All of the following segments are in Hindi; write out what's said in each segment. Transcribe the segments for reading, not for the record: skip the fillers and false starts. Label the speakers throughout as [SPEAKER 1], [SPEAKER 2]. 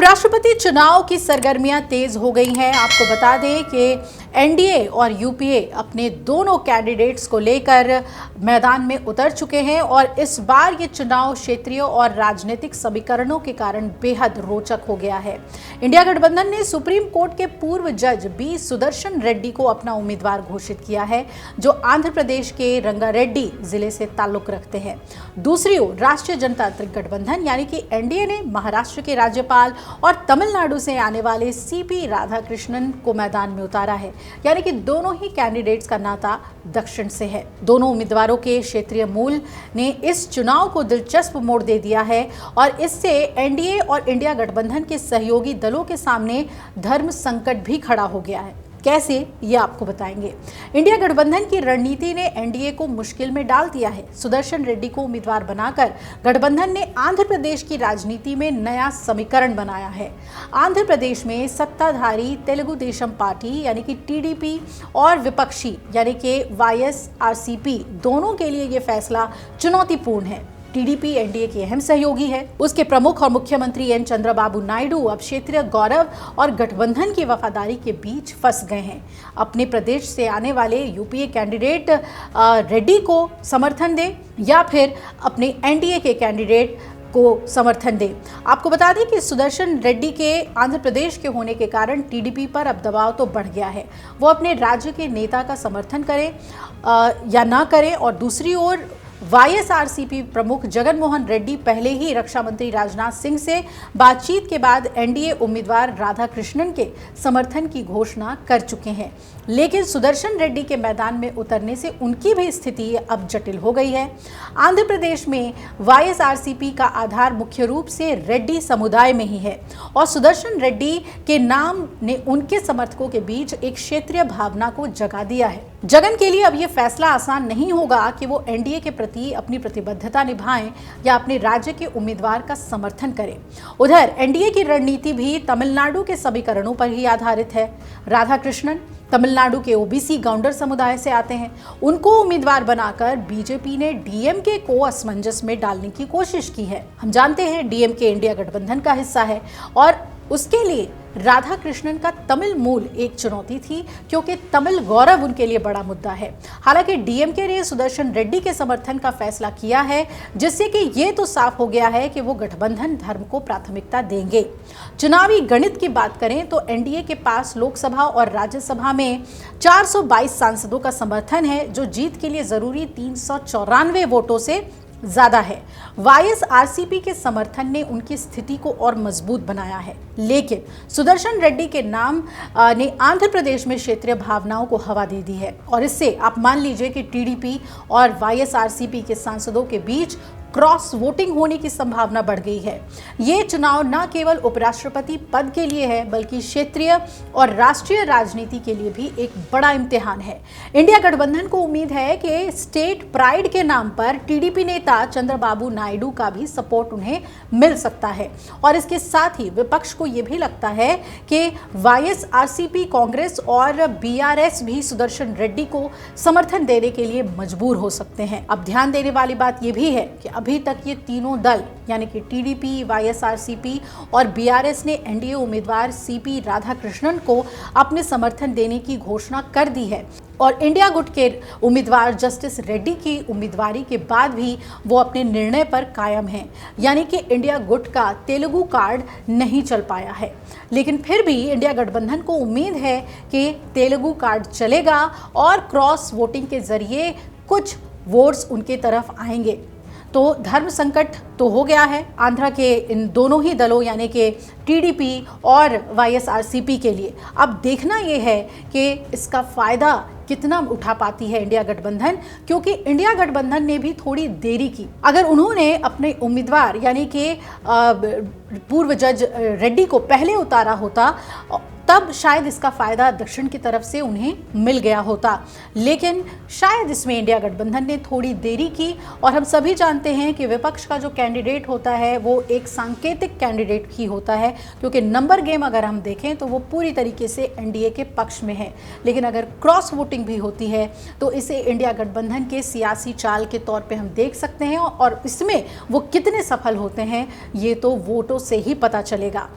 [SPEAKER 1] उपराष्ट्रपति चुनाव की सरगर्मियां तेज हो गई हैं। आपको बता दें कि एनडीए और यूपीए अपने दोनों कैंडिडेट्स को लेकर मैदान में उतर चुके हैं और इस बार ये चुनाव क्षेत्रीय और राजनीतिक समीकरणों के कारण बेहद रोचक हो गया है। इंडिया गठबंधन ने सुप्रीम कोर्ट के पूर्व जज बी सुदर्शन रेड्डी को अपना उम्मीदवार घोषित किया है, जो आंध्र प्रदेश के रंगारेड्डी जिले से ताल्लुक रखते हैं। दूसरी ओर राष्ट्रीय जनतांत्रिक गठबंधन यानी कि एनडीए ने महाराष्ट्र के राज्यपाल और तमिलनाडु से आने वाले सीपी राधाकृष्णन को मैदान में उतारा है, यानी कि दोनों ही कैंडिडेट्स का नाता दक्षिण से है। दोनों उम्मीदवारों के क्षेत्रीय मूल ने इस चुनाव को दिलचस्प मोड़ दे दिया है और इससे एनडीए और इंडिया गठबंधन के सहयोगी दलों के सामने धर्म संकट भी खड़ा हो गया है। कैसे, ये आपको बताएंगे। इंडिया गठबंधन की रणनीति ने एनडीए को मुश्किल में डाल दिया है। सुदर्शन रेड्डी को उम्मीदवार बनाकर गठबंधन ने आंध्र प्रदेश की राजनीति में नया समीकरण बनाया है। आंध्र प्रदेश में सत्ताधारी तेलुगु देशम पार्टी यानी कि टीडीपी और विपक्षी यानी कि वाईएसआरसीपी दोनों के लिए ये फैसला चुनौतीपूर्ण है। टीडीपी एनडीए की अहम सहयोगी है। उसके प्रमुख और मुख्यमंत्री एन चंद्रबाबू नायडू अब क्षेत्रीय गौरव और गठबंधन की वफादारी के बीच फंस गए हैं। अपने प्रदेश से आने वाले यूपीए कैंडिडेट रेड्डी को समर्थन दे या फिर अपने एनडीए के कैंडिडेट को समर्थन दे। आपको बता दें कि सुदर्शन रेड्डी के आंध्र प्रदेश के होने के कारण टीडीपी पर अब दबाव तो बढ़ गया है। वो अपने राज्य के नेता का समर्थन करे या ना करे। और दूसरी ओर वाईएसआरसीपी प्रमुख जगन मोहन रेड्डी पहले ही रक्षा मंत्री राजनाथ सिंह से बातचीत के बाद एनडीए उम्मीदवार राधाकृष्णन के समर्थन की घोषणा कर चुके हैं। लेकिन सुदर्शन रेड्डी के मैदान में उतरने से उनकी भी स्थिति अब जटिल हो गई है। आंध्र प्रदेश में वाईएसआरसीपी का आधार मुख्य रूप से रेड्डी समुदाय में ही है और सुदर्शन रेड्डी के नाम ने उनके समर्थकों के बीच एक क्षेत्रीय भावना को जगा दिया है। जगन के लिए अब यह फैसला आसान नहीं होगा कि वो एनडीए के प्रति अपनी प्रतिबद्धता निभाएं या अपने राज्य के उम्मीदवार का समर्थन करें। उधर एनडीए की रणनीति भी तमिलनाडु के समीकरणों पर ही आधारित है। राधाकृष्णन तमिलनाडु के ओबीसी गौंडर समुदाय से आते हैं। उनको उम्मीदवार बनाकर बीजेपी ने डीएमके को असमंजस में डालने की कोशिश की है। हम जानते हैं डीएमके इंडिया गठबंधन का हिस्सा है और उसके लिए राधाकृष्णन का तमिल मूल एक चुनौती थी, क्योंकि तमिल गौरव उनके लिए बड़ा मुद्दा है। हालांकि डीएमके ने सुदर्शन रेड्डी के समर्थन का फैसला किया है, जिससे कि ये तो साफ हो गया है कि वो गठबंधन धर्म को प्राथमिकता देंगे। चुनावी गणित की बात करें तो एनडीए के पास लोकसभा और राज्यसभा में 422 सांसदों का समर्थन है, जो जीत के लिए जरूरी 394 वोटों से ज्यादा है। वाईएसआरसीपी के समर्थन ने उनकी स्थिति को और मजबूत बनाया है, लेकिन सुदर्शन रेड्डी के नाम ने आंध्र प्रदेश में क्षेत्रीय भावनाओं को हवा दे दी है और इससे आप मान लीजिए कि टीडीपी और वाईएसआरसीपी के सांसदों के बीच क्रॉस वोटिंग होने की संभावना बढ़ गई है। ये चुनाव न केवल उपराष्ट्रपति पद के लिए है, बल्कि क्षेत्रीय और राष्ट्रीय राजनीति के लिए भी एक बड़ा इम्तिहान है। इंडिया गठबंधन को उम्मीद है कि स्टेट प्राइड के नाम पर टीडीपी नेता चंद्रबाबू नायडू का भी सपोर्ट उन्हें मिल सकता है और इसके साथ ही विपक्ष को यह भी लगता है कि वाईएसआरसीपी, कांग्रेस और बीआरएस भी सुदर्शन रेड्डी को समर्थन देने के लिए मजबूर हो सकते हैं। अब ध्यान देने वाली बात यह भी है कि अभी तक ये तीनों दल यानी कि टीडीपी, वाईएसआरसीपी और बीआरएस ने एनडीए उम्मीदवार सीपी राधाकृष्णन को अपने समर्थन देने की घोषणा कर दी है और इंडिया गुट के उम्मीदवार जस्टिस रेड्डी की उम्मीदवारी के बाद भी वो अपने निर्णय पर कायम हैं, यानी कि इंडिया गुट का तेलुगु कार्ड नहीं चल पाया है। लेकिन फिर भी इंडिया गठबंधन को उम्मीद है कि तेलुगु कार्ड चलेगा और क्रॉस वोटिंग के जरिए कुछ वोट्स उनके तरफ आएंगे। तो धर्म संकट तो हो गया है आंध्र के इन दोनों ही दलों यानी कि टीडीपी और वाईएसआरसीपी के लिए। अब देखना यह है कि इसका फायदा कितना उठा पाती है इंडिया गठबंधन, क्योंकि इंडिया गठबंधन ने भी थोड़ी देरी की। अगर उन्होंने अपने उम्मीदवार यानी कि पूर्व जज रेड्डी को पहले उतारा होता तब शायद इसका फायदा दक्षिण की तरफ से उन्हें मिल गया होता, लेकिन शायद इसमें इंडिया गठबंधन ने थोड़ी देरी की। और हम सभी जानते हैं कि विपक्ष का जो कैंडिडेट होता है वो एक सांकेतिक कैंडिडेट ही होता है, क्योंकि नंबर गेम अगर हम देखें तो वो पूरी तरीके से एनडीए के पक्ष में है। लेकिन अगर क्रॉस वोटिंग भी होती है तो इसे इंडिया गठबंधन के सियासी चाल के तौर पे हम देख सकते हैं और इसमें वो कितने सफल होते हैं ये तो वोटों से ही पता चलेगा।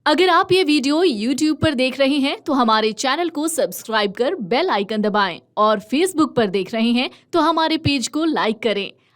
[SPEAKER 2] अगर आप ये वीडियो YouTube पर देख रहे हैं तो हमारे चैनल को सब्सक्राइब कर बेल आइकन दबाएं और Facebook पर देख रहे हैं तो हमारे पेज को लाइक करें।